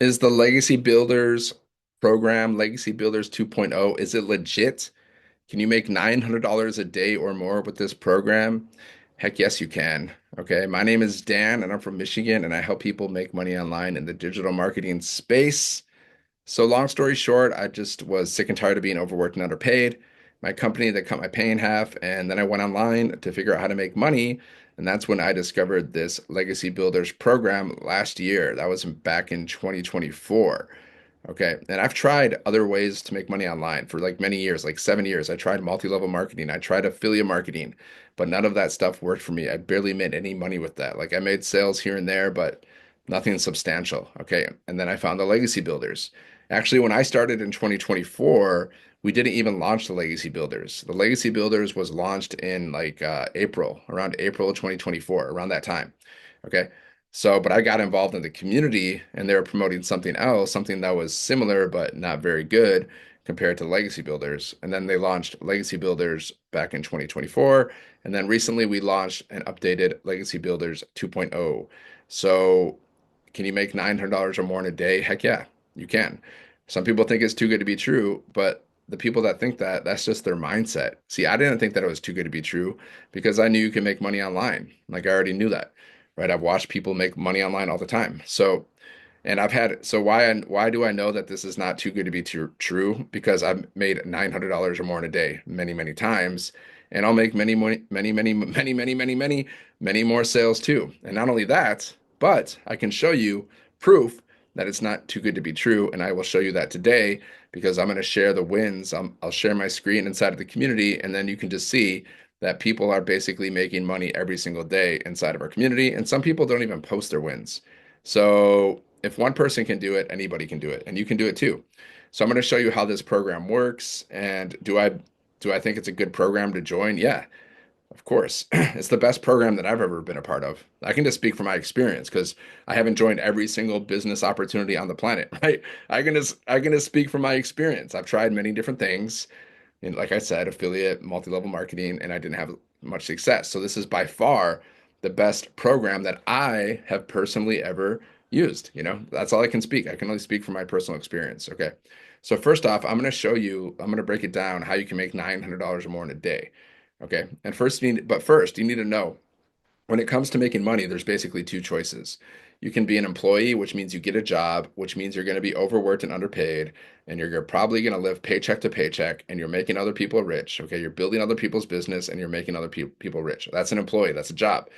Is the Legacy Builders program, Legacy Builders 2.0, is it legit? Can you make $900 a day or more with this program? Heck yes, you can. Okay. My name is Dan and I'm from Michigan and I help people make money online in the digital marketing space. So long story short, I just was sick and tired of being overworked and underpaid. My company, they cut my pay in half, and then I went online to figure out how to make money. And that's when I discovered this Legacy Builders program last year. That was back in 2024. Okay. And I've tried other ways to make money online for like many years, like 7 years. I tried multi-level marketing, I tried affiliate marketing, but none of that stuff worked for me. I barely made any money with that. Like I made sales here and there, but nothing substantial. Okay. And then I found the Legacy Builders. Actually, when I started in 2024, we didn't even launch the Legacy Builders. The Legacy Builders was launched in like April, around April of 2024, around that time. Okay. So, but I got involved in the community and they were promoting something else, something that was similar but not very good compared to Legacy Builders. And then they launched Legacy Builders back in 2024. And then recently we launched an updated Legacy Builders 2.0. So, can you make $900 or more in a day? Heck yeah, you can. Some people think it's too good to be true, but the people that think that, that's just their mindset. See, I didn't think that it was too good to be true because I knew you can make money online. Like I already knew that, right? I've watched people make money online all the time. So, and I've had, so why do I know that this is not too good to be true? Because I've made $900 or more in a day many, many times, and I'll make many more sales too. And not only that, but I can show you proof that it's not too good to be true. And I will show you that today because I'm going to share the wins. I'll share my screen inside of the community, and then you can just see that people are basically making money every single day inside of our community. And some people don't even post their wins. So if one person can do it, anybody can do it, and you can do it too. So I'm going to show you how this program works. And do I think it's a good program to join? Yeah, of course. It's the best program that I've ever been a part of. I can just speak from my experience because I haven't joined every single business opportunity on the planet, right? I can just speak from my experience. I've tried many different things, and like I said, affiliate, multi-level marketing, and I didn't have much success. So this is by far the best program that I have personally ever used. That's all I can speak. I can only speak from my personal experience. Okay. So first off, I'm going to break it down how you can make $900 or more in a day. Okay. And first, you need to know when it comes to making money, there's basically two choices. You can be an employee, which means you get a job, which means you're going to be overworked and underpaid, and you're probably going to live paycheck to paycheck, and you're making other people rich. Okay, you're building other people's business, and you're making other people rich. That's an employee. That's a job.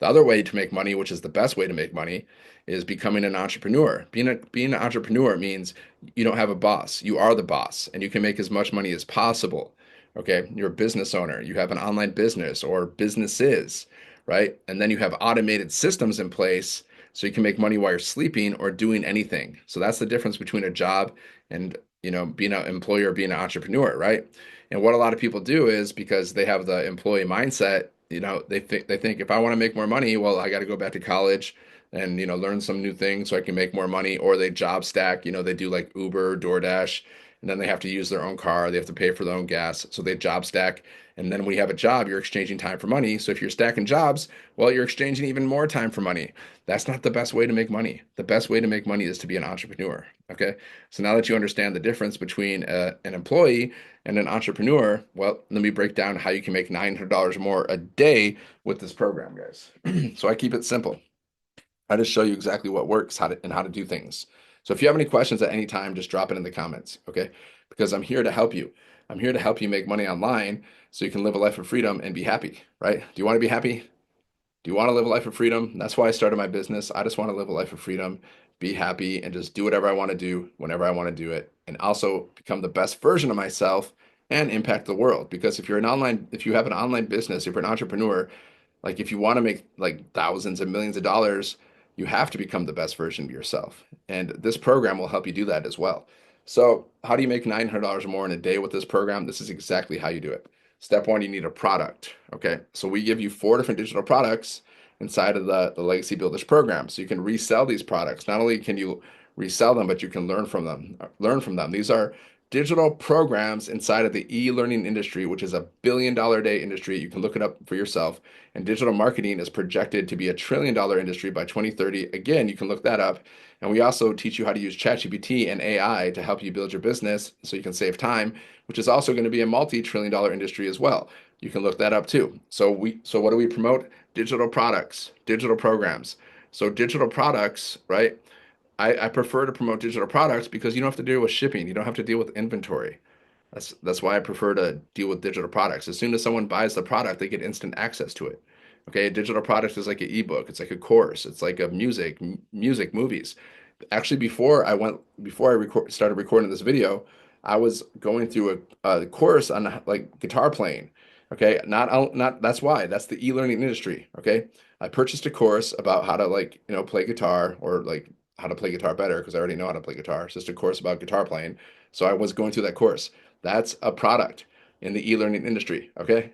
The other way to make money, which is the best way to make money, is becoming an entrepreneur. Being an entrepreneur means you don't have a boss. You are the boss, and you can make as much money as possible. Okay, you're a business owner. You have an online business or businesses, right? And then you have automated systems in place so you can make money while you're sleeping or doing anything. So that's the difference between a job and, being an employer or being an entrepreneur, right? And what a lot of people do is because they have the employee mindset, they think if I want to make more money, well, I got to go back to college and, learn some new things so I can make more money, or they job stack, they do like Uber, DoorDash, and then they have to use their own car, they have to pay for their own gas, so they job stack. And then when you have a job, you're exchanging time for money. So if you're stacking jobs, well, you're exchanging even more time for money. That's not the best way to make money. The best way to make money is to be an entrepreneur. Okay. So now that you understand the difference between an employee and an entrepreneur, well, let me break down how you can make $900 more a day with this program, guys. So I keep it simple. I just show you exactly what works, how to do things. So if you have any questions at any time, just drop it in the comments, okay? Because I'm here to help you. I'm here to help you make money online so you can live a life of freedom and be happy, right? Do you want to be happy? Do you want to live a life of freedom? That's why I started my business. I just want to live a life of freedom, be happy, and just do whatever I want to do whenever I want to do it, and also become the best version of myself and impact the world. Because if you have an online business, if you're an entrepreneur, like if you want to make like thousands and millions of dollars, you have to become the best version of yourself. And this program will help you do that as well. So, how do you make $900 or more in a day with this program? This is exactly how you do it. Step one, you need a product. Okay. So, we give you 4 different digital products inside of the Legacy Builders program. So, you can resell these products. Not only can you resell them, but you can learn from them. Learn from them. These are digital programs inside of the e-learning industry, which is a billion-dollar-a-day industry. You can look it up for yourself. And digital marketing is projected to be a trillion-dollar industry by 2030. Again, you can look that up. And we also teach you how to use ChatGPT and AI to help you build your business so you can save time, which is also going to be a multi-trillion-dollar industry as well. You can look that up too. So what do we promote? Digital products, digital programs. So digital products, right? I prefer to promote digital products because you don't have to deal with shipping. You don't have to deal with inventory. That's why I prefer to deal with digital products. As soon as someone buys the product, they get instant access to it. Okay, a digital product is like an ebook. It's like a course. It's like a music, movies. Actually, before I started recording this video, I was going through a course on like guitar playing. Okay, not that's why that's the e-learning industry. Okay, I purchased a course about how to like play guitar or like how to play guitar better because I already know how to play guitar. It's just a course about guitar playing. So I was going through that course. That's a product in the e-learning industry. Okay,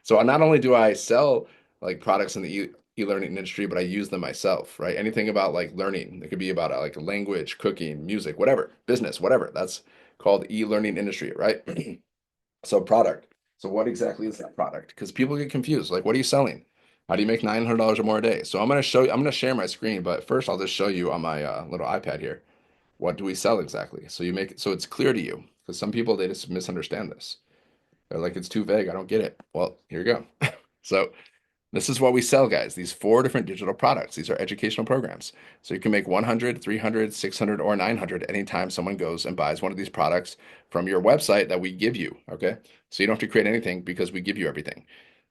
so not only do I sell like products in the e-learning industry, but I use them myself, right? Anything about like learning, it could be about like language, cooking, music, whatever, business, whatever. That's called e-learning industry, right? So product. So what exactly is that product? Because people get confused. Like, what are you selling? How do you make $900 or more a day? So I'm going to show you, I'm going to share my screen, but first I'll just show you on my little iPad here. What do we sell exactly? So you make it so it's clear to you. Because some people, they just misunderstand this. They're like, it's too vague. I don't get it. Well, here you go. So this is what we sell, guys. These four different digital products. These are educational programs. So you can make 100, 300, 600, or 900 anytime someone goes and buys one of these products from your website that we give you. Okay. So you don't have to create anything because we give you everything.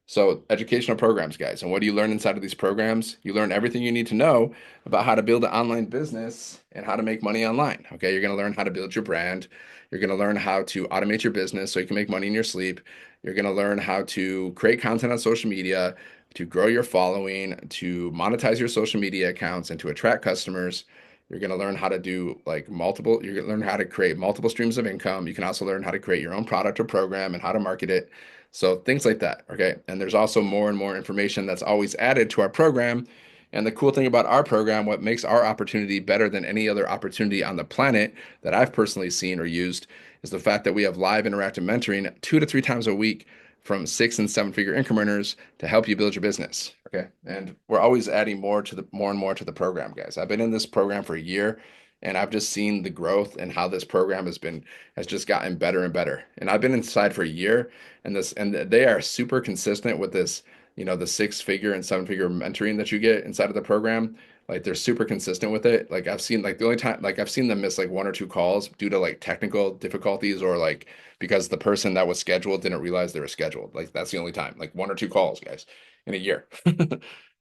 So educational programs, guys. And what do you learn inside of these programs? You learn everything you need to know about how to build an online business and how to make money online. Okay. You're going to learn how to build your brand. You're going to learn how to automate your business so you can make money in your sleep. You're going to learn how to create content on social media, to grow your following, to monetize your social media accounts, and to attract customers. You're going to learn how to do like you're going to learn how to create multiple streams of income. You can also learn how to create your own product or program and how to market it. So things like that. Okay. And there's also more and more information that's always added to our program. And the cool thing about our program, what makes our opportunity better than any other opportunity on the planet that I've personally seen or used, is the fact that we have live interactive mentoring 2 to 3 times a week from 6 and 7 figure income earners to help you build your business. Okay. And we're always adding more and more to the program, guys. I've been in this program for a year and I've just seen the growth and how this program has just gotten better and better. And I've been inside for a year and they are super consistent with this, the 6 figure and 7 figure mentoring that you get inside of the program. Like they're super consistent with it. Like I've seen like the only time like I've seen them miss like 1 or 2 calls due to like technical difficulties or like because the person that was scheduled didn't realize they were scheduled. Like that's the only time. Like 1 or 2 calls, guys, in a year.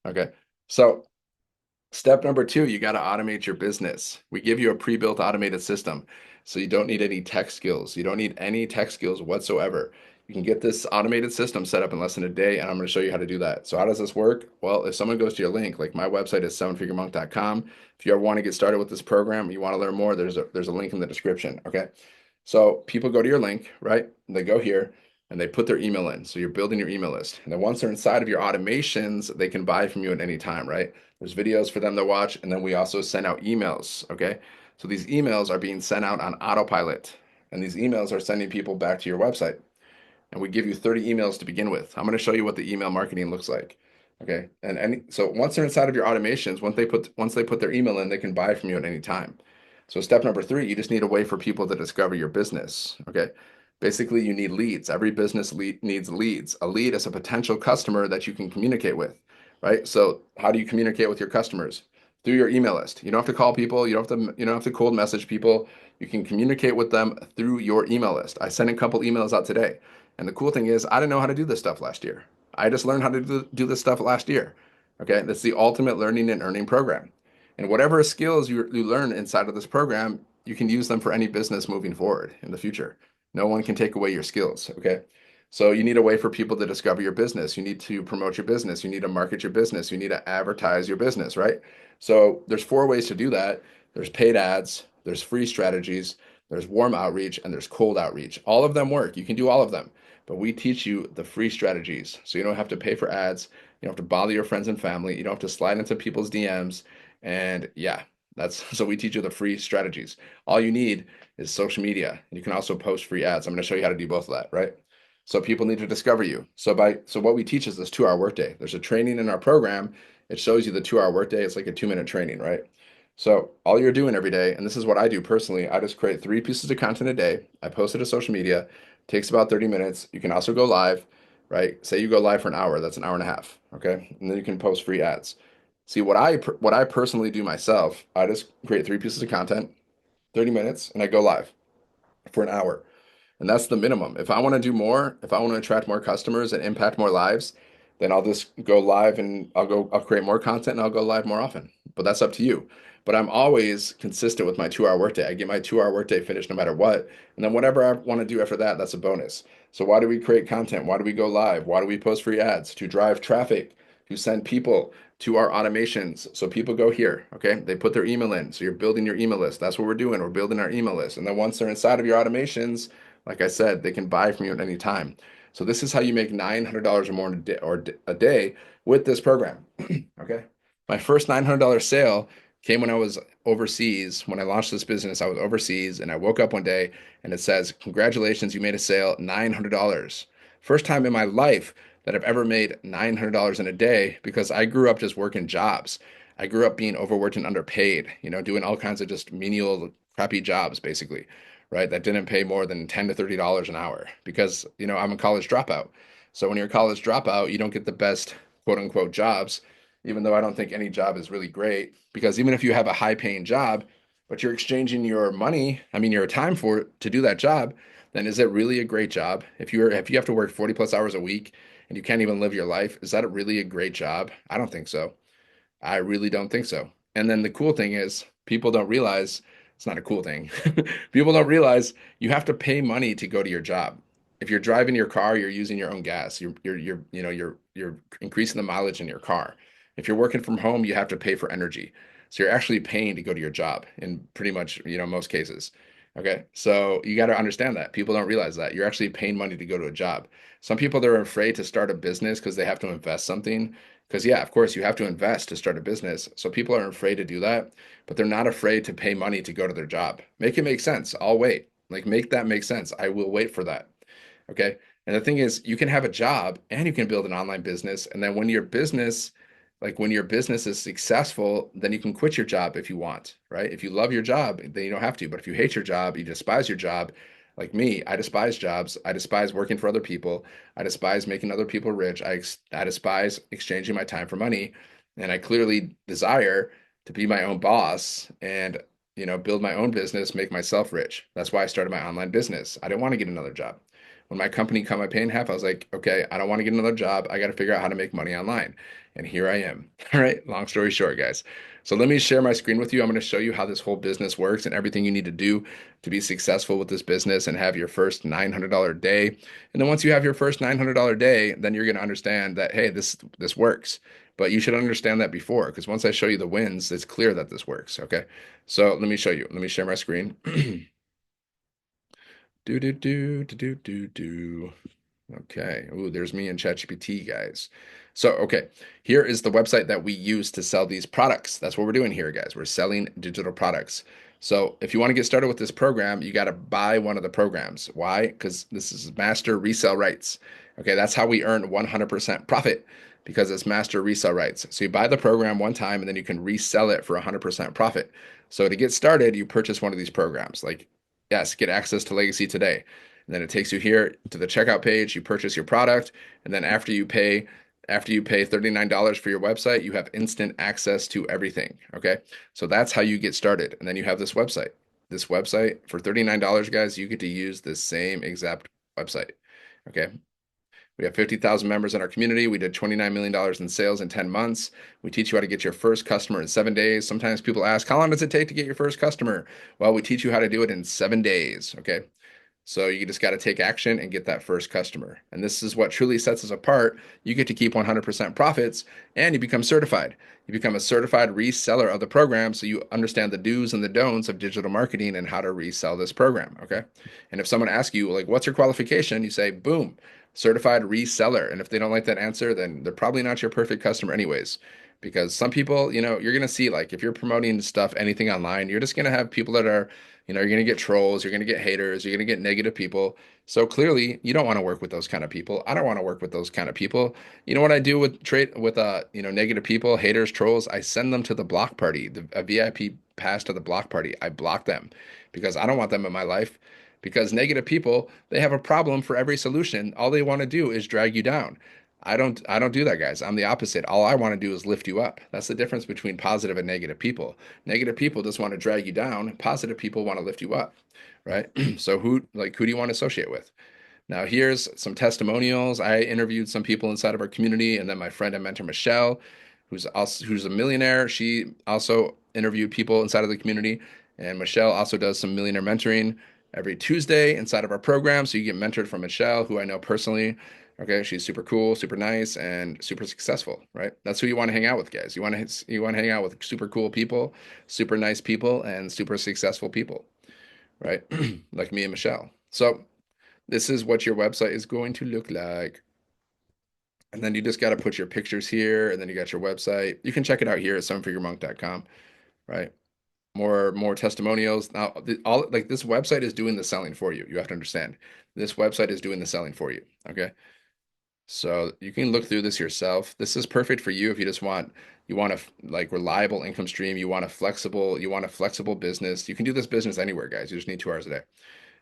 Okay. So step number 2, you got to automate your business. We give you a pre-built automated system. So you don't need any tech skills. You don't need any tech skills whatsoever. You can get this automated system set up in less than a day, and I'm going to show you how to do that. So how does this work? Well, if someone goes to your link, like my website is 7figuremonk.com. If you ever want to get started with this program, you want to learn more, there's a link in the description. Okay. So people go to your link, right? And they go here and they put their email in. So you're building your email list. And then once they're inside of your automations, they can buy from you at any time, right? There's videos for them to watch. And then we also send out emails, okay? So these emails are being sent out on autopilot. And these emails are sending people back to your website. And we give you 30 emails to begin with. I'm going to show you what the email marketing looks like. Okay. So once they're inside of your automations, once they put their email in, they can buy from you at any time. So step number 3, you just need a way for people to discover your business. Okay. Basically, you need leads. Every business needs leads. A lead is a potential customer that you can communicate with, right? So how do you communicate with your customers? Through your email list. You don't have to call people. You don't have to cold message people. You can communicate with them through your email list. I sent a couple emails out today. And the cool thing is, I didn't know how to do this stuff last year. I just learned how to do this stuff last year. Okay. That's the ultimate learning and earning program. And whatever skills you learn inside of this program, you can use them for any business moving forward in the future. No one can take away your skills. Okay. So you need a way for people to discover your business. You need to promote your business. You need to market your business. You need to advertise your business, right? So there's 4 ways to do that. There's paid ads, there's free strategies, there's warm outreach, and there's cold outreach. All of them work. You can do all of them. But we teach you the free strategies. So you don't have to pay for ads. You don't have to bother your friends and family. You don't have to slide into people's DMs. And yeah, So we teach you the free strategies. All you need is social media. And you can also post free ads. I'm going to show you how to do both of that, right? So people need to discover you. So what we teach is this 2-hour workday. There's a training in our program. It shows you the 2-hour workday. It's like a 2-minute training, right? So all you're doing every day, and this is what I do personally, I just create 3 pieces of content a day. I post it to social media. Takes about 30 minutes. You can also go live, right? Say you go live for an hour, that's an hour and a half, okay? And then you can post free ads. See what I personally do myself, I just create 3 pieces of content, 30 minutes, and I go live for an hour. And that's the minimum. If I want to do more, if I want to attract more customers and impact more lives, then I'll just go live and I'll create more content and I'll go live more often. But that's up to you. But I'm always consistent with my 2-hour workday. I get my 2-hour workday finished no matter what. And then whatever I want to do after that, that's a bonus. So why do we create content? Why do we go live? Why do we post free ads? To drive traffic, to send people to our automations. So people go here, okay? They put their email in. So you're building your email list. That's what we're doing. We're building our email list. And then once they're inside of your automations, like I said, they can buy from you at any time. So this is how you make $900 or more a day with this program. Okay. My first $900 sale came when I was overseas. When I launched this business, I was overseas and I woke up one day and it says, congratulations, you made a sale, $900. First time in my life that I've ever made $900 in a day because I grew up just working jobs. I grew up being overworked and underpaid, doing all kinds of just menial, crappy jobs, basically, right? That didn't pay more than $10 to $30 an hour because, I'm a college dropout. So when you're a college dropout, you don't get the best quote unquote jobs, even though I don't think any job is really great because even if you have a high paying job, but you're exchanging your money, your time for it to do that job, then is it really a great job? If you have to work 40 plus hours a week and you can't even live your life, is that really a great job? I don't think so. I really don't think so. And then the cool thing is people don't realize it's not a cool thing. People don't realize you have to pay money to go to your job. If you're driving your car, you're using your own gas. You're increasing the mileage in your car. If you're working from home, you have to pay for energy. So you're actually paying to go to your job in pretty much, most cases. Okay. So you got to understand that. People don't realize that. You're actually paying money to go to a job. Some people, they're afraid to start a business because they have to invest something. Because, yeah, of course, you have to invest to start a business. So people are afraid to do that, but they're not afraid to pay money to go to their job. Make it make sense. I'll wait. Like, make that make sense. I will wait for that. Okay. And the thing is, you can have a job and you can build an online business. And then when your business is successful, then you can quit your job if you want, right? If you love your job, then you don't have to. But if you hate your job, you despise your job, like me, I despise jobs. I despise working for other people. I despise making other people rich. I despise exchanging my time for money. And I clearly desire to be my own boss and, build my own business, make myself rich. That's why I started my online business. I didn't want to get another job. When my company cut my pay in half, I was like, okay, I don't want to get another job. I got to figure out how to make money online. And here I am. All right. Long story short, guys. So let me share my screen with you. I'm going to show you how this whole business works and everything you need to do to be successful with this business and have your first $900 day. And then once you have your first $900 day, then you're going to understand that, hey, this works. But you should understand that before, because once I show you the wins, it's clear that this works. Okay. So let me show you. Let me share my screen. Do, do, do, do, do, do, do. Okay. Ooh, there's me and ChatGPT, guys. So, okay, here is the website that we use to sell these products. That's what we're doing here, guys. We're selling digital products. So if you want to get started with this program, you got to buy one of the programs. Why? Because this is master resale rights. Okay, that's how we earn 100% profit because it's master resale rights. So you buy the program one time and then you can resell it for 100% profit. So to get started, you purchase one of these programs. Like, yes, get access to Legacy today. And then it takes you here to the checkout page, you purchase your product, and then after you pay $39 for your website, you have instant access to everything, okay? So that's how you get started. And then you have this website. This website, for $39, guys, you get to use the same exact website, okay? We have 50,000 members in our community. We did $29 million in sales in 10 months. We teach you how to get your first customer in 7 days. Sometimes people ask, how long does it take to get your first customer? Well, we teach you how to do it in 7 days, okay? So you just got to take action and get that first customer. And this is what truly sets us apart. You get to keep 100% profits and you become certified. You become a certified reseller of the program. So you understand the do's and the don'ts of digital marketing and how to resell this program. Okay. And if someone asks you, like, what's your qualification? You say, boom, certified reseller. And if they don't like that answer, then they're probably not your perfect customer anyways. because some people, you're going to see like if you're promoting stuff, anything online, you're just going to have people that are, you're going to get trolls, you're going to get haters, you're going to get negative people. So clearly, you don't want to work with those kind of people. I don't want to work with those kind of people. You know what I do with trade with negative people, haters, trolls? I send them to the block party, a VIP pass to the block party. I block them because I don't want them in my life. Because negative people, they have a problem for every solution. All they want to do is drag you down. I don't do that, guys. I'm the opposite. All I want to do is lift you up. That's the difference between positive and negative people. Negative people just want to drag you down. Positive people want to lift you up, right? So who do you want to associate with? Now here's some testimonials. I interviewed some people inside of our community, and then my friend and mentor Michelle, who's a millionaire. She also interviewed people inside of the community, and Michelle also does some millionaire mentoring every Tuesday inside of our program. So you get mentored from Michelle, who I know personally. Okay, she's super cool, super nice, and super successful, right? That's who you want to hang out with, guys. You want to hang out with super cool people, super nice people, and super successful people, right? Like me and Michelle. So this is what your website is going to look like. And then you just got to put your pictures here, and then you got your website. You can check it out here at sevenfiguremonk.com, right? More testimonials. Now, all like this website is doing the selling for you. You have to understand. This website is doing the selling for you. Okay. So you can look through this yourself. This is perfect for you if you want a like reliable income stream. You want a flexible business. You can do this business anywhere, guys. You just need 2 hours a day.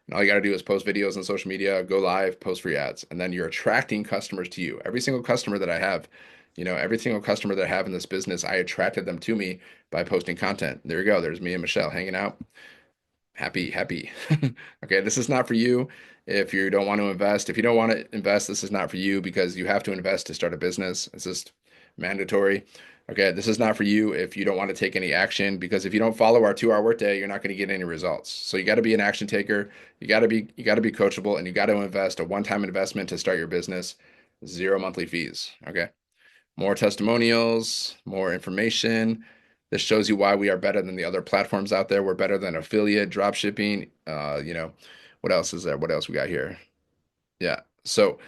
And all you got to do is post videos on social media, go live, post free ads, and then you're attracting customers to you. Every single customer that I have, every single customer that I have in this business, I attracted them to me by posting content. There you go. There's me and Michelle hanging out. Happy, happy. Okay, this is not for you if you don't want to invest. If you don't want to invest, this is not for you because you have to invest to start a business. It's just mandatory. Okay, this is not for you if you don't want to take any action because if you don't follow our 2 hour workday, you're not going to get any results. So you got to be an action taker. You got to be coachable and you got to invest a one-time investment to start your business. 0 monthly fees. Okay. More testimonials, more information. This shows you why we are better than the other platforms out there. We're better than affiliate, drop shipping. What else is there? What else we got here? Yeah. So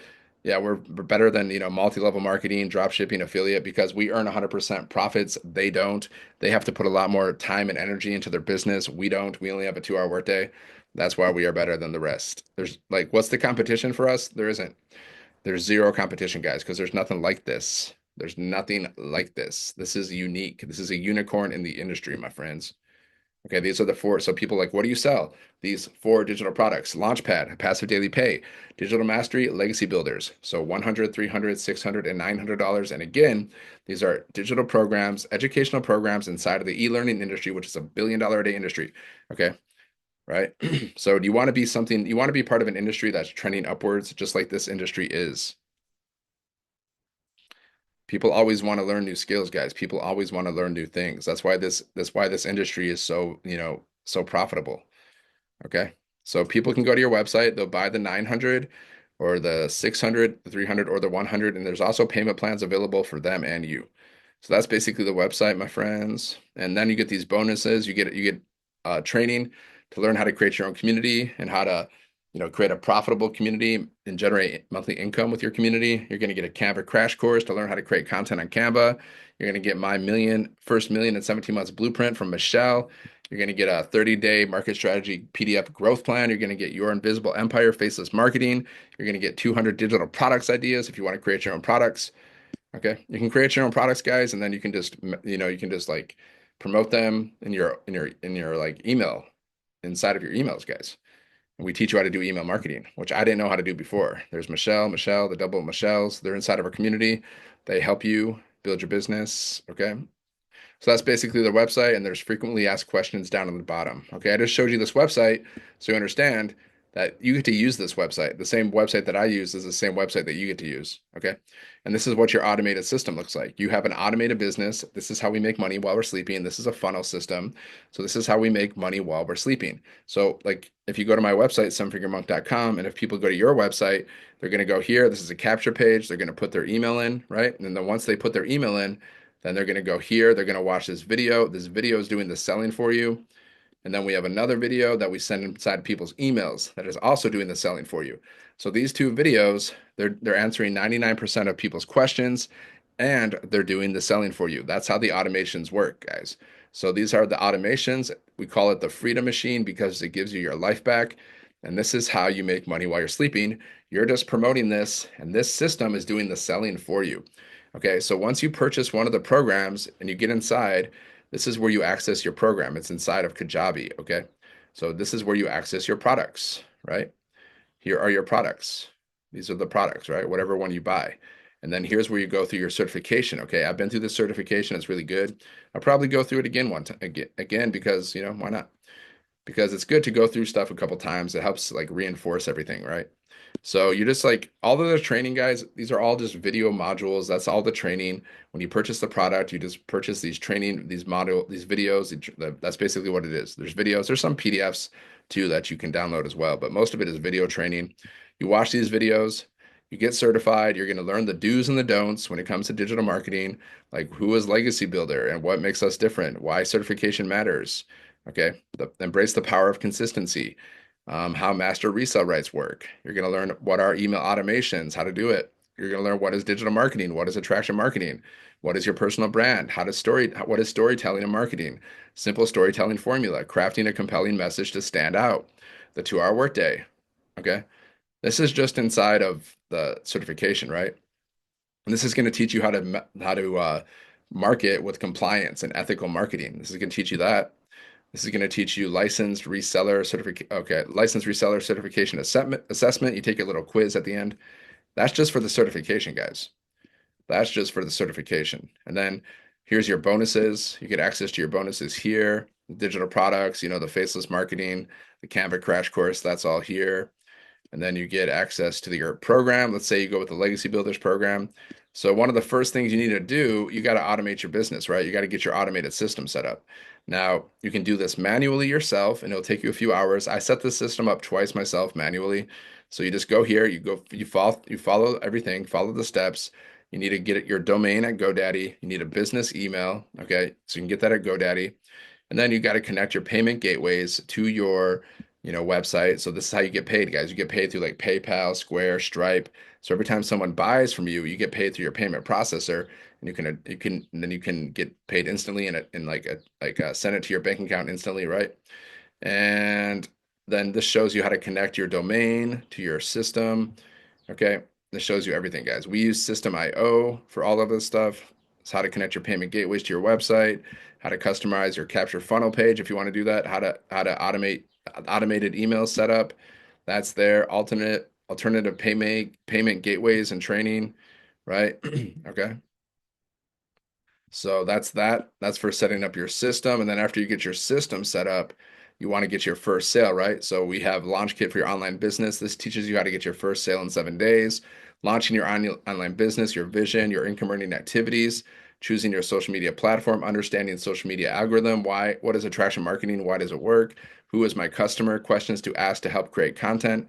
yeah, we're better than, multi-level marketing, drop shipping, affiliate because we earn 100% profits. They don't. They have to put a lot more time and energy into their business. We don't. We only have a 2 hour workday. That's why we are better than the rest. There's like, what's the competition for us? There isn't. There's zero competition, guys, because there's nothing like this. There's nothing like this. This is unique. This is a unicorn in the industry, my friends. Okay, these are the four. So people like, what do you sell? These four digital products: Launchpad, Passive Daily Pay, Digital Mastery, Legacy Builders. So 100, 300, 600, and $900. And again, these are digital programs, educational programs inside of the e-learning industry, which is a $1 billion a day industry. Okay, right? So do you want to be something, you want to be part of an industry that's trending upwards, just like this industry is. People always want to learn new skills, guys. People always want to learn new things. That's why this industry is so, so profitable. Okay. So people can go to your website, they'll buy the 900 or the 600, the 300 or the 100, and there's also payment plans available for them and you. So that's basically the website, my friends. And then you get these bonuses. You get training to learn how to create your own community and how to, create a profitable community and generate monthly income with your community. You're going to get a Canva crash course to learn how to create content on Canva. You're going to get my first million in 17 months blueprint from Michelle. You're going to get a 30-day market strategy PDF growth plan. You're going to get your invisible empire, faceless marketing. You're going to get 200 digital products ideas if you want to create your own products. Okay, you can create your own products, guys, and then you can just like promote them in your like email inside of your emails, guys. And we teach you how to do email marketing, which I didn't know how to do before. There's Michelle, the double Michelles. They're inside of our community. They help you build your business. Okay. So that's basically the website, and there's frequently asked questions down on the bottom. Okay, I just showed you this website so you understand that you get to use this website. The same website that I use is the same website that you get to use. Okay, and this is what your automated system looks like. You have an automated business. This is how we make money while we're sleeping. This is a funnel system. So this is how we make money while we're sleeping. So like if you go to my website, sevenfiguremonk.com, and if people go to your website, they're going to go here. This is a capture page. They're going to put their email in, right? And then once they put their email in, then they're going to go here. They're going to watch this video. This video is doing the selling for you. And then we have another video that we send inside people's emails that is also doing the selling for you. So these two videos, they're answering 99% of people's questions. and they're doing the selling for you. That's how the automations work, guys. So these are the automations. We call it the freedom machine because it gives you your life back. And this is how you make money while you're sleeping. You're just promoting this, and this system is doing the selling for you. Okay, so once you purchase one of the programs and you get inside, this is where you access your program. It's inside of Kajabi. Okay, so this is where you access your products, right? Here are your products. These are the products, right? Whatever one you buy. And then here's where you go through your certification. Okay, I've been through this certification. It's really good. I'll probably go through it again again because, why not? Because it's good to go through stuff a couple times. It helps like reinforce everything, right? So you just like all of the training, guys, these are all just video modules. That's all the training. When you purchase the product, you just purchase these training, these videos. That's basically what it is. There's videos, there's some PDFs too that you can download as well, but most of it is video training. You watch these videos, you get certified, you're going to learn the do's and the don'ts when it comes to digital marketing, like who is Legacy Builder and what makes us different, why certification matters. Okay, embrace the power of consistency. How master resale rights work. You're going to learn what are email automations, how to do it. You're going to learn what is digital marketing, what is attraction marketing, what is your personal brand, what is storytelling and marketing, simple storytelling formula, crafting a compelling message to stand out, the 2-hour workday. Okay, this is just inside of the certification, right? And this is going to teach you how to market with compliance and ethical marketing. This is going to teach you that. This is going to teach you licensed reseller certification assessment. You take a little quiz at the end. That's just for the certification, guys. That's just for the certification. And then here's your bonuses. You get access to your bonuses here. Digital products, the faceless marketing, the Canva crash course, that's all here. And then you get access to your program. Let's say you go with the Legacy Builders program. So one of the first things you need to do, you got to automate your business, right? You got to get your automated system set up. Now, you can do this manually yourself, and it'll take you a few hours. I set the system up twice myself manually. So you just go here, you follow everything, follow the steps. You need to get your domain at GoDaddy. You need a business email, okay? So you can get that at GoDaddy. And then you got to connect your payment gateways to your website. So this is how you get paid, guys. You get paid through like PayPal, Square, Stripe. So every time someone buys from you, you get paid through your payment processor, and you can get paid instantly and send it to your bank account instantly, right? And then this shows you how to connect your domain to your system. Okay, this shows you everything, guys. We use System.io for all of this stuff. It's how to connect your payment gateways to your website, how to customize your capture funnel page if you want to do that, how to automate automated email setup. That's there. Alternative payment gateways and training, right? Okay. So that's that. That's for setting up your system. And then after you get your system set up, you want to get your first sale, right? So we have Launch Kit for your online business. This teaches you how to get your first sale in 7 days, launching your online business, your vision, your income earning activities, choosing your social media platform, understanding social media algorithm, what is attraction marketing, why does it work, who is my customer, questions to ask to help create content.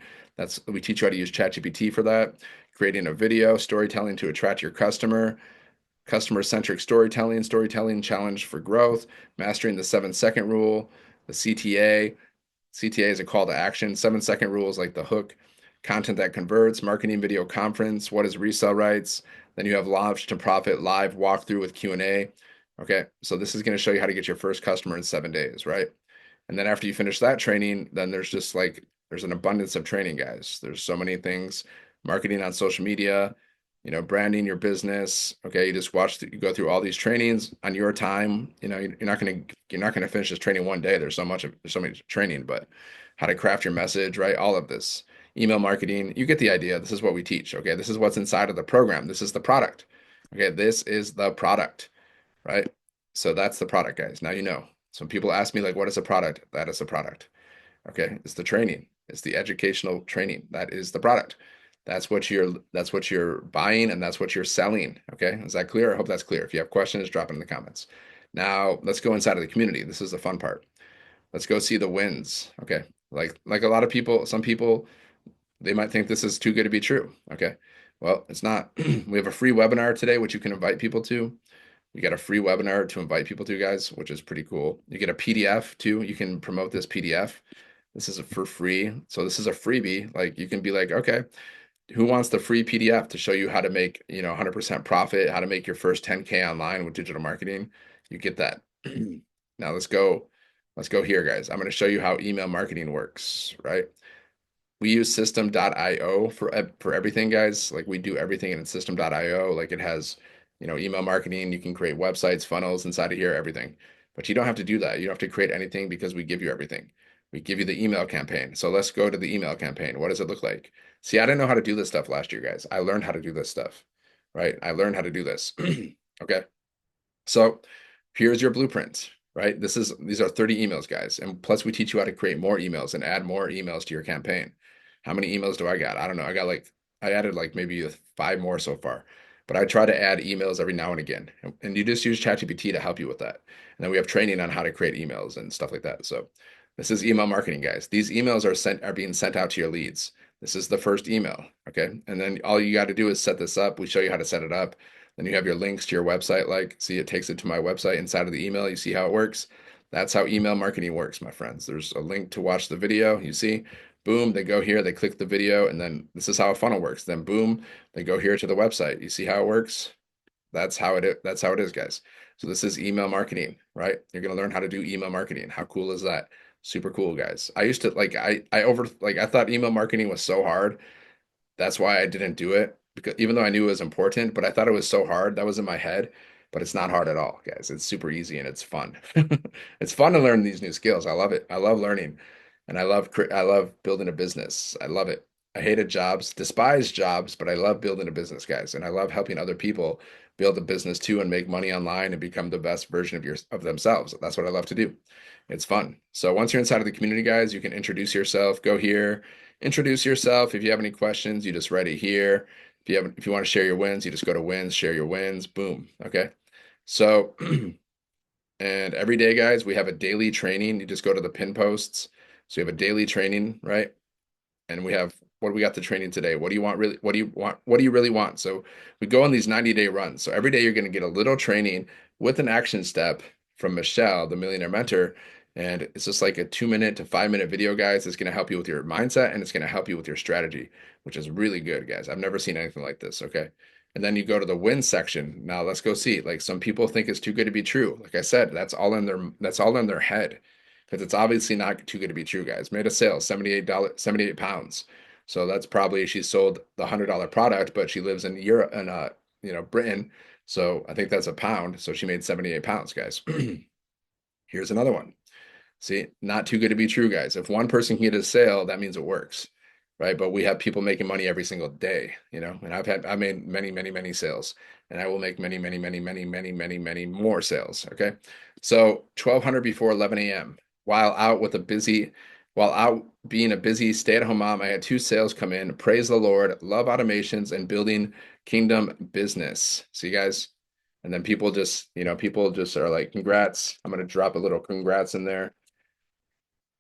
We teach you how to use ChatGPT for that, creating a video, storytelling to attract your customer-centric storytelling challenge for growth, mastering the 7-second rule, the CTA. CTA is a call to action. 7-second rule is like the hook. Content that converts, marketing video conference, what is resale rights? Then you have Launch to Profit live walkthrough with Q&A. Okay, so this is going to show you how to get your first customer in 7 days, right? And then after you finish that training, then there's an abundance of training, guys. There's so many things, marketing on social media, branding your business. Okay, you just you go through all these trainings on your time. You're not gonna finish this training one day. There's so much training, but how to craft your message, right? All of this, email marketing. You get the idea. This is what we teach. Okay, this is what's inside of the program. This is the product. Okay, this is the product, right? So that's the product, guys. Now you know. Some people ask me like, what is a product? That is a product. Okay, it's the training. It's the educational training. That is the product. That's what you're buying, and that's what you're selling. Okay, is that clear? I hope that's clear. If you have questions, drop it in the comments. Now let's go inside of the community. This is the fun part. Let's go see the wins. Okay, like a lot of people, some people, they might think this is too good to be true. Okay, well, it's not. We have a free webinar today, which you can invite people to. You get a free webinar to invite people to, guys, which is pretty cool. You get a PDF too. You can promote this PDF. This is for free. So this is a freebie. Like you can be like, okay, Who wants the free PDF to show you how to make, 100% profit, how to make your first 10K online with digital marketing? You get that. Now let's go. Let's go here, guys. I'm going to show you how email marketing works, right? We use system.io for everything, guys. Like we do everything in system.io. Like it has, email marketing. You can create websites, funnels inside of here, everything. But you don't have to do that. You don't have to create anything because we give you everything. We give you the email campaign. So let's go to the email campaign. What does it look like? See, I didn't know how to do this stuff last year, guys. I learned how to do this stuff, right? I learned how to do this. Okay. So here's your blueprint, right? These are 30 emails, guys. And plus we teach you how to create more emails and add more emails to your campaign. How many emails do I got? I don't know. I added like maybe 5 more so far, but I try to add emails every now and again. And you just use ChatGPT to help you with that. And then we have training on how to create emails and stuff like that. So this is email marketing, guys. These emails are being sent out to your leads. This is the first email, okay? And then all you got to do is set this up. We show you how to set it up. Then you have your links to your website. Like, see, it takes it to my website inside of the email. You see how it works? That's how email marketing works, my friends. There's a link to watch the video. You see, boom, they go here, they click the video, and then this is how a funnel works. Then boom, they go here to the website. You see how it works? That's how it is, guys. So this is email marketing, right? You're gonna learn how to do email marketing. How cool is that? Super cool, guys. I used to I thought email marketing was so hard. That's why I didn't do it, because even though I knew it was important, but I thought it was so hard. That was in my head, but it's not hard at all, guys. It's super easy and it's fun. It's fun to learn these new skills. I love it. I love learning, and I love building a business. I love it. I hated jobs, despise jobs, but I love building a business, guys, and I love helping other people build a business too and make money online and become the best version of themselves. That's what I love to do. It's fun. So once you're inside of the community, guys, you can introduce yourself. Go here, introduce yourself. If you have any questions, you just write it here. If you want to share your wins, you just go to wins, share your wins, boom. Okay. So, and every day, guys, we have a daily training. You just go to the pin posts. So you have a daily training, right? And we have, what do we got the training today? What do you want really? What do you want? What do you really want? So we go on these 90-day runs. So every day you're going to get a little training with an action step from Michelle, the millionaire mentor. And it's just like a 2-minute to 5-minute video, guys. It's going to help you with your mindset and it's going to help you with your strategy, which is really good, guys. I've never seen anything like this. Okay. And then you go to the win section. Now let's go see. Like some people think it's too good to be true. Like I said, that's all in their head, because it's obviously not too good to be true, guys. Made a sale, $78, 78 pounds. So that's probably, she sold the $100 product, but she lives in Europe and Britain. So I think that's a pound. So she made 78 pounds, guys. Here's another one. See, not too good to be true, guys. If one person can get a sale, that means it works, right? But we have people making money every single day, and I made many, many, many sales, and I will make many, many, many, many, many, many, many more sales. Okay. So 1200 before 11 a.m. While out being a busy stay-at-home mom, I had 2 sales come in. Praise the Lord, love automations and building kingdom business. See, guys? And then people just are like, congrats. I'm going to drop a little congrats in there.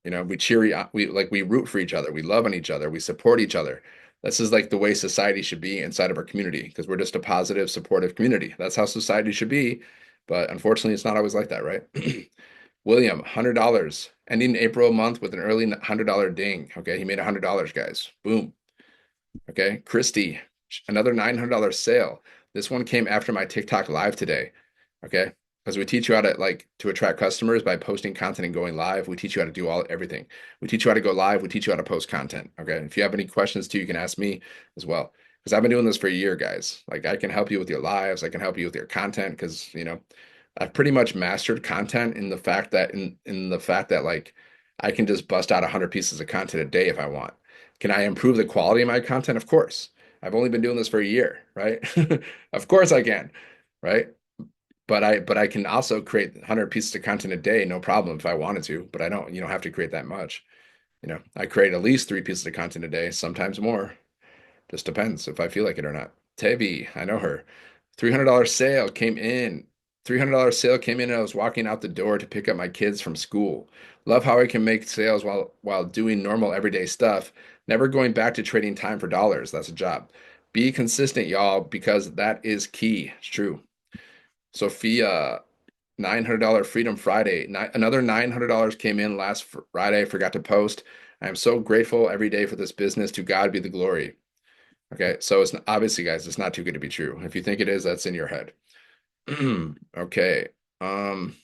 We root for each other. We love on each other. We support each other. This is like the way society should be inside of our community, because we're just a positive, supportive community. That's how society should be. But unfortunately, it's not always like that, right? William, $100, ending April month with an early $100 ding. Okay, he made $100, guys. Boom. Okay, Christy, another $900 sale. This one came after my TikTok live today. Okay, because we teach you how to attract customers by posting content and going live. We teach you how to do everything. We teach you how to go live. We teach you how to post content. Okay, if you have any questions too, you can ask me as well, because I've been doing this for a year, guys. Like, I can help you with your lives. I can help you with your content, because I've pretty much mastered content in the fact that like I can just bust out 100 pieces of content a day if I want. Can I improve the quality of my content? Of course. I've only been doing this for a year, right? Of course I can, right? But I can also create 100 pieces of content a day, no problem, if I wanted to, but I don't, you don't have to create that much. I create at least 3 pieces of content a day, sometimes more. Just depends if I feel like it or not. Tevi, I know her. $300 sale came in. $300 sale came in and I was walking out the door to pick up my kids from school. Love how I can make sales while doing normal everyday stuff. Never going back to trading time for dollars. That's a job. Be consistent, y'all, because that is key. It's true. Sophia, $900 Freedom Friday. Another $900 came in last Friday. Forgot to post. I am so grateful every day for this business. To God be the glory. Okay, so it's obviously, guys, it's not too good to be true. If you think it is, that's in your head. Okay. Um,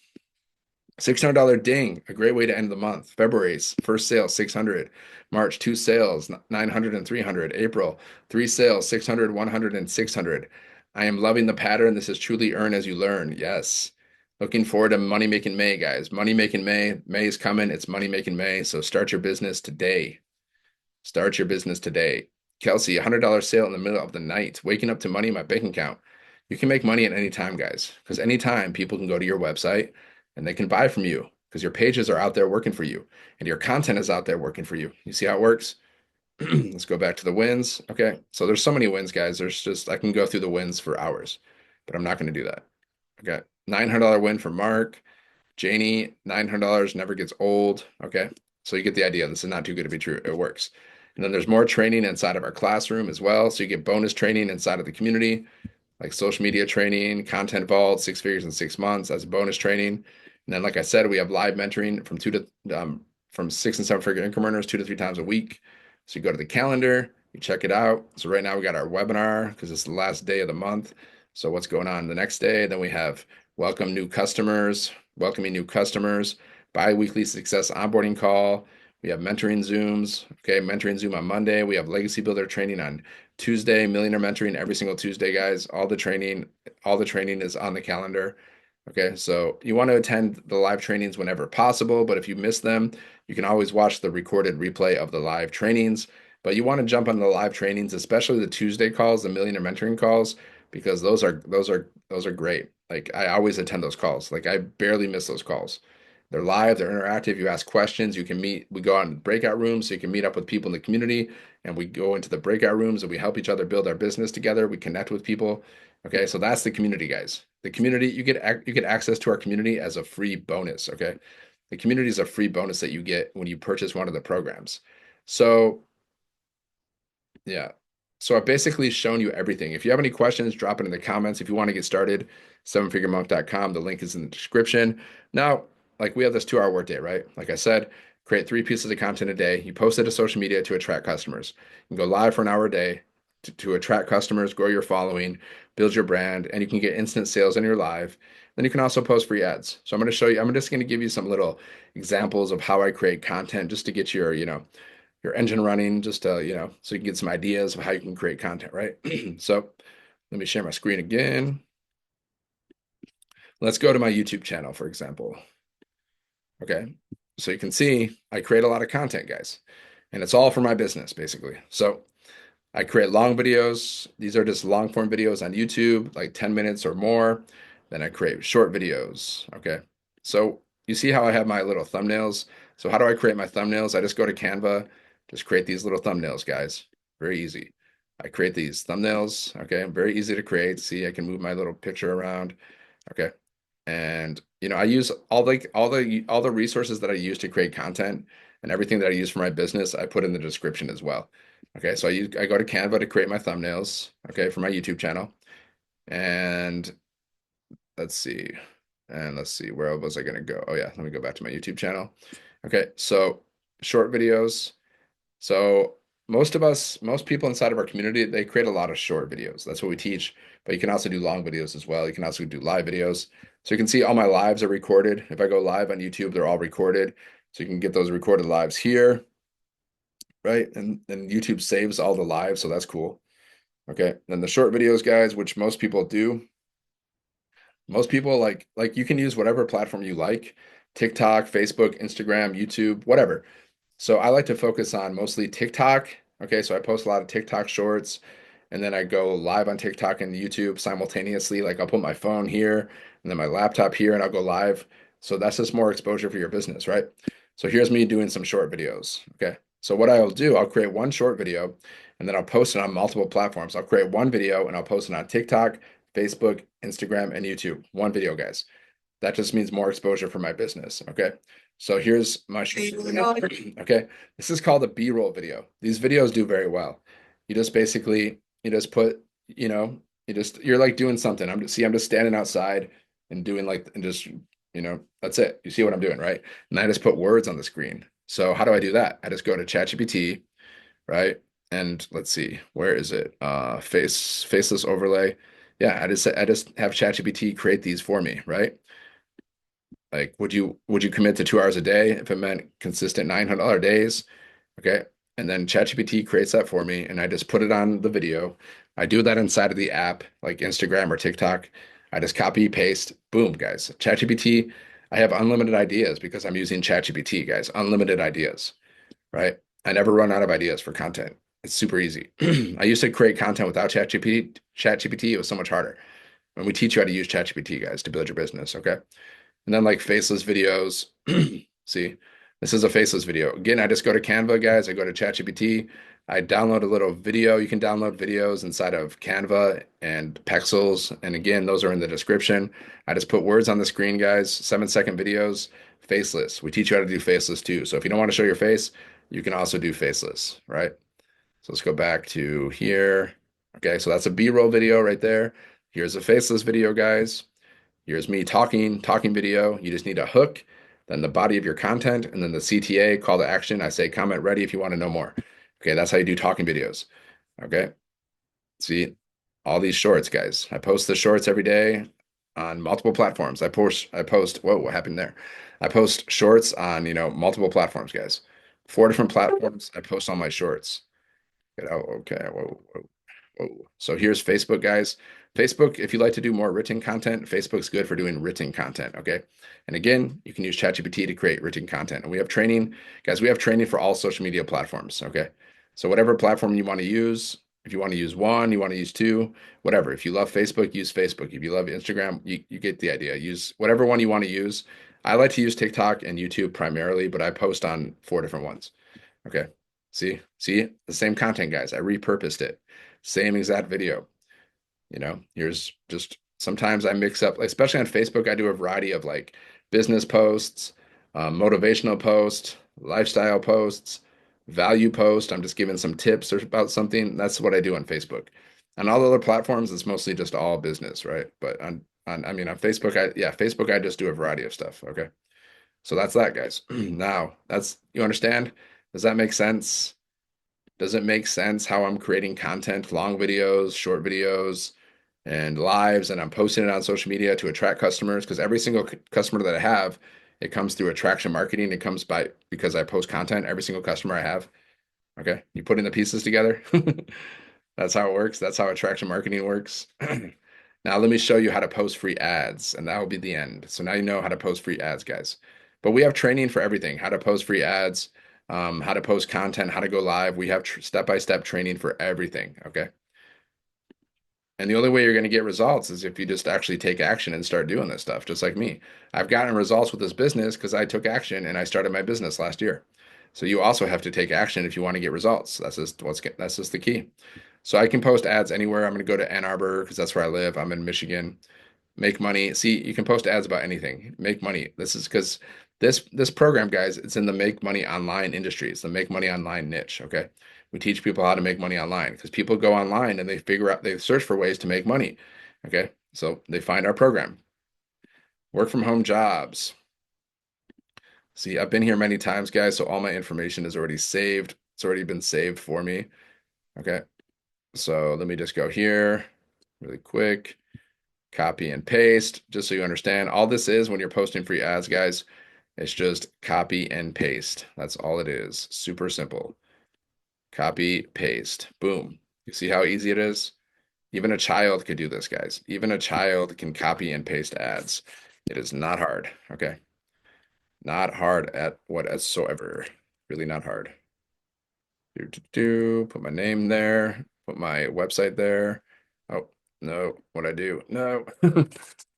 $600 ding, a great way to end the month. February's first sale, 600. March, two sales, 900 and 300. April, three sales, 600, 100, and 600. I am loving the pattern. This is truly earn as you learn. Yes. Looking forward to Money Making May, guys. Money Making May. May is coming. It's Money Making May. So start your business today. Start your business today. Kelsey, $100 sale in the middle of the night. Waking up to money in my bank account. You can make money at any time, guys, because anytime people can go to your website and they can buy from you because your pages are out there working for you and your content is out there working for you. You see how it works? Let's go back to the wins. Okay. So there's so many wins, guys. There's just, I can go through the wins for hours, but I'm not going to do that. Okay. $900 win for Mark. Janie, $900 never gets old. Okay. So you get the idea. This is not too good to be true. It works. And then there's more training inside of our classroom as well. So you get bonus training inside of the community, like social media training, content vault, 6 figures in 6 months as bonus training. And then, like I said, we have live mentoring from 6 and 7 figure income earners 2 to 3 times a week. So you go to the calendar, you check it out. So right now we got our webinar because it's the last day of the month. So what's going on the next day? Then we have welcoming new customers, bi-weekly success onboarding call. We have mentoring Zooms. Okay, mentoring Zoom on Monday. We have legacy builder training on Tuesday, millionaire mentoring every single Tuesday, guys. All the training is on the calendar. Okay, so you want to attend the live trainings whenever possible, but if you miss them, you can always watch the recorded replay of the live trainings. But you want to jump on the live trainings, especially the Tuesday calls, the millionaire mentoring calls, because those are great. Like I always attend those calls. Like I barely miss those calls. They're live, they're interactive. You ask questions, you can meet. We go out in breakout rooms so you can meet up with people in the community, and we go into the breakout rooms and we help each other build our business together. We connect with people. Okay, so that's the community, guys. The community, you get access to our community as a free bonus. Okay, the community is a free bonus that you get when you purchase one of the programs. So yeah. So I've basically shown you everything. If you have any questions, drop it in the comments. If you want to get started, sevenfiguremonk.com. The link is in the description. Now, like we have this 2-hour workday, right? Like I said, create 3 pieces of content a day. You post it to social media to attract customers. You can go live for an hour a day to attract customers, grow your following, build your brand, and you can get instant sales in your live. Then you can also post free ads. So I'm going to show you, I'm just going to give you some little examples of how I create content just to get your engine running, just to, so you can get some ideas of how you can create content, right? So let me share my screen again. Let's go to my YouTube channel, for example. Okay, so you can see I create a lot of content, guys, and it's all for my business, basically. So I create long videos. These are just long form videos on YouTube, like 10 minutes or more. Then I create short videos. Okay, so you see how I have my little thumbnails. So how do I create my thumbnails? I just go to Canva, just create these little thumbnails, guys. Very easy. I create these thumbnails. Okay, very easy to create. See, I can move my little picture around. Okay, and I use all the resources that I use to create content and everything that I use for my business. I put in the description as well. Okay, so I go to Canva to create my thumbnails. Okay, for my YouTube channel, and let's see, where was I gonna go? Oh yeah, let me go back to my YouTube channel. Okay, so short videos. So most people inside of our community, they create a lot of short videos. That's what we teach, but you can also do long videos as well. You can also do live videos. So you can see all my lives are recorded. If I go live on YouTube, they're all recorded. So you can get those recorded lives here, right? And YouTube saves all the lives, so that's cool. Okay, then the short videos, guys, which most people do. Most people like you can use whatever platform you like, TikTok, Facebook, Instagram, YouTube, whatever. So I like to focus on mostly TikTok. Okay, so I post a lot of TikTok shorts, and then I go live on TikTok and YouTube simultaneously. Like I'll put my phone here and then my laptop here, and I'll go live. So that's just more exposure for your business, right? So here's me doing some short videos. Okay, so what I'll do, I'll create one short video, and then I'll post it on multiple platforms. I'll create one video and I'll post it on TikTok, Facebook, Instagram, and YouTube. One video, guys. That just means more exposure for my business. Okay. So here's my okay. This is called a B-roll video. These videos do very well. You just basically, you just put, you're like doing something. I'm just standing outside and doing that's it. You see what I'm doing, right? And I just put words on the screen. So how do I do that? I just go to ChatGPT, right? And let's see, where is it? Faceless overlay. Yeah, I just have ChatGPT create these for me, right? Like, would you commit to 2 hours a day if it meant consistent $900 days? Okay. And then ChatGPT creates that for me, and I just put it on the video. I do that inside of the app, like Instagram or TikTok. I just copy, paste, boom, guys. ChatGPT, I have unlimited ideas because I'm using ChatGPT, guys. Unlimited ideas, right? I never run out of ideas for content. It's super easy. I used to create content without ChatGPT. ChatGPT, it was so much harder. And we teach you how to use ChatGPT, guys, to build your business, okay? And then like faceless videos. See, this is a faceless video. Again, I just go to Canva, guys. I go to ChatGPT. I download a little video. You can download videos inside of Canva and Pexels. And again, those are in the description. I just put words on the screen, guys. 7-second videos, faceless. We teach you how to do faceless too. So if you don't want to show your face, you can also do faceless, right? So let's go back to here. Okay, so that's a B-roll video right there. Here's a faceless video, guys. Here's me talking video. You just need a hook, then the body of your content, and then the CTA, call to action. I say comment ready if you want to know more. Okay, that's how you do talking videos. Okay, see all these shorts, guys. I post the shorts every day on multiple platforms. Whoa, what happened there? I post shorts on, multiple platforms, guys. 4 different platforms. I post all my shorts. Oh, okay. Whoa, whoa. Oh, so here's Facebook, guys. Facebook, if you like to do more written content, Facebook's good for doing written content, okay? And again, you can use ChatGPT to create written content. And we have training, guys, we have training for all social media platforms, okay? So whatever platform you want to use, if you want to use one, you want to use two, whatever. If you love Facebook, use Facebook. If you love Instagram, you get the idea. Use whatever one you want to use. I like to use TikTok and YouTube primarily, but I post on 4 different ones, okay? See, the same content, guys. I repurposed it. Same exact video. Here's just sometimes I mix up, like, especially on Facebook, I do a variety of like business posts, motivational posts, lifestyle posts, value posts. I'm just giving some tips or about something. That's what I do on Facebook. On all other platforms, it's mostly just all business, right? But on Facebook, Facebook, I just do a variety of stuff. Okay. So that's that, guys. Now, you understand? Does that make sense? Does it make sense how I'm creating content, long videos, short videos, and lives, and I'm posting it on social media to attract customers? Because every single customer that I have, it comes through attraction marketing. It comes by because I post content, every single customer I have. Okay. You putting the pieces together? That's how it works. That's how attraction marketing works. Now let me show you how to post free ads, and that will be the end. So now you know how to post free ads, guys. But we have training for everything, how to post free ads, how to post content, how to go live. We have step-by-step training for everything, okay? And the only way you're going to get results is if you just actually take action and start doing this stuff, just like me. I've gotten results with this business because I took action and I started my business last year. So you also have to take action if you want to get results. That's just the key. So I can post ads anywhere. I'm going to go to Ann Arbor because that's where I live. I'm in Michigan. Make money. See, you can post ads about anything. Make money. This is because this program, guys, it's in the make money online industry. It's the make money online niche. Okay. We teach people how to make money online because people go online and they search for ways to make money. Okay. So they find our program. Work from home jobs. See, I've been here many times, guys, so all my information is already saved. It's already been saved for me. Okay. So let me just go here really quick. Copy and paste, just so you understand. All this is when you're posting free ads, guys, it's just copy and paste. That's all it is. Super simple. Copy, paste, boom. You see how easy it is? Even a child could do this, guys. Even a child can copy and paste ads. It is not hard, okay? Not hard at whatsoever. Really not hard. Put my name there, put my website there. Oh, no, what I do? No.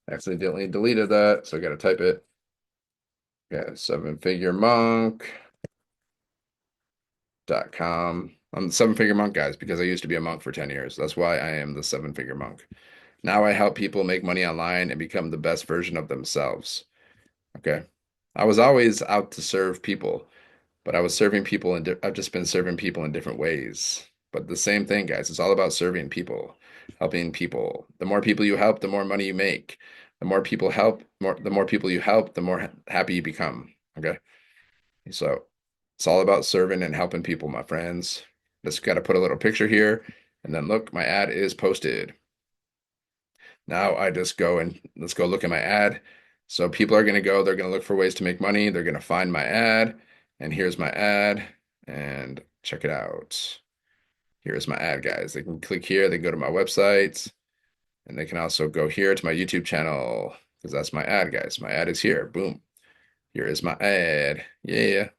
Accidentally deleted that, so I got to type it. Yeah, sevenfiguremonk.com. I'm the seven figure monk, guys, because I used to be a monk for 10 years. That's why I am the seven figure monk. Now I help people make money online and become the best version of themselves. Okay. I was always out to serve people, but I was serving people I've just been serving people in different ways. But the same thing, guys. It's all about serving people, helping people. The more people you help, the more money you make. The more people help, the more people you help, the more happy you become. Okay. So it's all about serving and helping people, my friends. Just got to put a little picture here, and then look, my ad is posted. Now I just go and let's go look at my ad. So people are going to go, they're going to look for ways to make money. They're going to find my ad, and here's my ad, and check it out. Here's my ad, guys. They can click here, they can go to my website, and they can also go here to my YouTube channel because that's my ad, guys. My ad is here. Boom. Here is my ad. Yeah.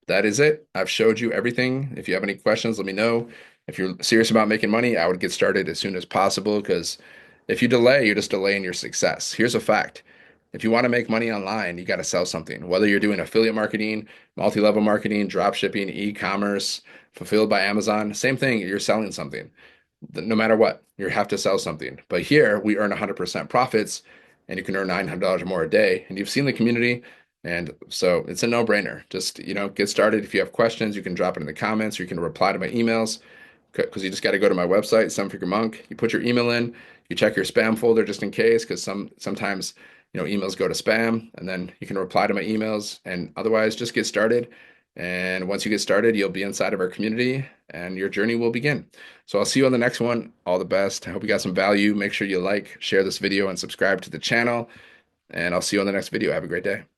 That is it. I've showed you everything. If you have any questions, let me know. If you're serious about making money, I would get started as soon as possible because if you delay, you're just delaying your success. Here's a fact. If you want to make money online, you got to sell something. Whether you're doing affiliate marketing, multi-level marketing, drop shipping, e-commerce, fulfilled by Amazon, same thing, you're selling something. No matter what, you have to sell something. But here we earn 100% profits and you can earn $900 or more a day. And you've seen the community. And so it's a no-brainer. Just, get started. If you have questions, you can drop it in the comments or you can reply to my emails because you just got to go to my website, Seven Figure Monk. You put your email in, you check your spam folder just in case because sometimes emails go to spam, and then you can reply to my emails. And otherwise, just get started. And once you get started, you'll be inside of our community and your journey will begin. So I'll see you on the next one. All the best. I hope you got some value. Make sure you like, share this video, and subscribe to the channel. And I'll see you on the next video. Have a great day.